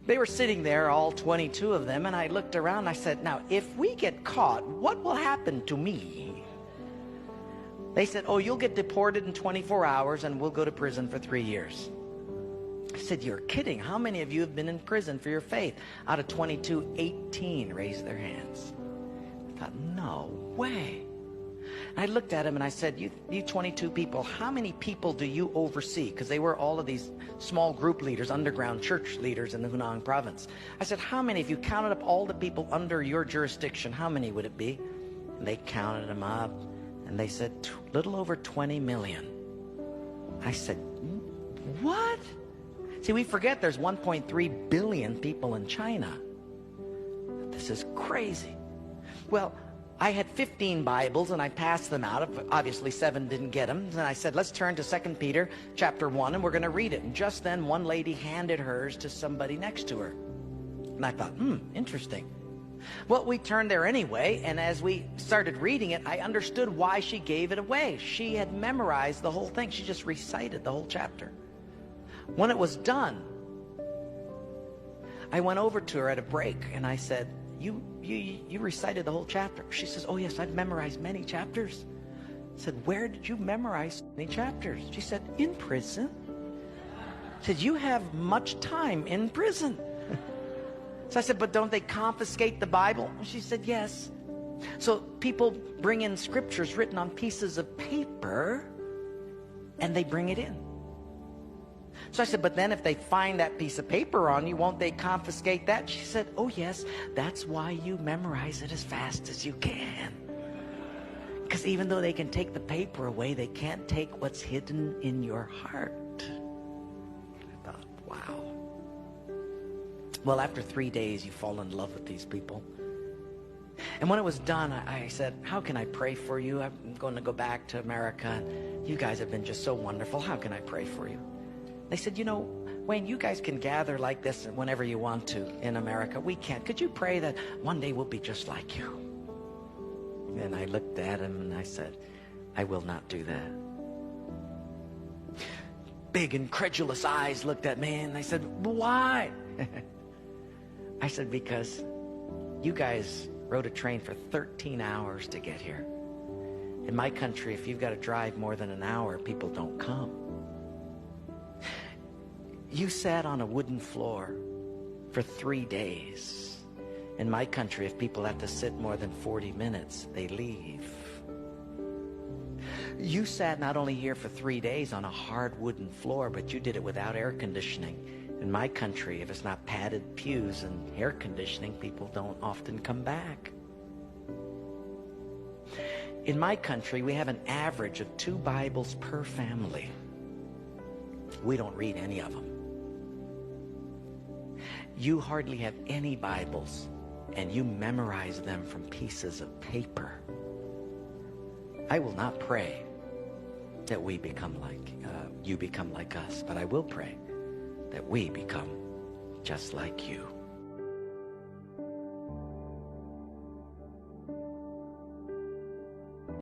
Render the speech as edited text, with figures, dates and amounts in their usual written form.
They were sitting there, all 22 of them, and I looked around. I said, now, if we get caught, what will happen to me? They said, oh, you'll get deported in 24 hours, and we'll go to prison for 3 years. I said, you're kidding. How many of you have been in prison for your faith? Out of 22, 18 raised their hands. I thought, no way. I looked at him and I said, you 22 people, how many people do you oversee? Because they were all of these small group leaders, underground church leaders in the Hunan province. I said, how many, if you counted up all the people under your jurisdiction, how many would it be? And they counted them up and they said, little over 20 million. I said, what? See, we forget there's 1.3 billion people in China. This is crazy. Well, I had 15 Bibles and I passed them out. Obviously 7 didn't get them. And I said, let's turn to 2 Peter chapter 1 and we're going to read it. And just then one lady handed hers to somebody next to her. And I thought, interesting. Well, we turned there anyway, and as we started reading it, I understood why she gave it away. She had memorized the whole thing. She just recited the whole chapter. When it was done, I went over to her at a break and I said, you recited the whole chapter. She says, oh yes, I've memorized many chapters. I said, where did you memorize many chapters? She said, in prison. I said, you have much time in prison. So I said, but don't they confiscate the Bible? She said, yes. So people bring in scriptures written on pieces of paper and they bring it in. So I said, but then if they find that piece of paper on you, won't they confiscate that? She said, oh yes, that's why you memorize it as fast as you can. Because even though they can take the paper away, they can't take what's hidden in your heart. I thought, wow. Well, after 3 days, you fall in love with these people. And when it was done, I said, how can I pray for you? I'm going to go back to America. You guys have been just so wonderful. How can I pray for you? They said, you know, Wayne, you guys can gather like this whenever you want to in America. We can't. Could you pray that one day we'll be just like you? And I looked at him and I said, I will not do that. Big incredulous eyes looked at me and they said, why? I said, because you guys rode a train for 13 hours to get here. In my country, if you've got to drive more than an hour, people don't come. You sat on a wooden floor for 3 days. In my country, if people have to sit more than 40 minutes, they leave. You sat not only here for 3 days on a hard wooden floor, but you did it without air conditioning. In my country, if it's not padded pews and air conditioning, people don't often come back. In my country, we have an average of 2 Bibles per family. We don't read any of them. You hardly have any Bibles, and you memorize them from pieces of paper. I will not pray that we become like, you become like us, but I will pray that we become just like you.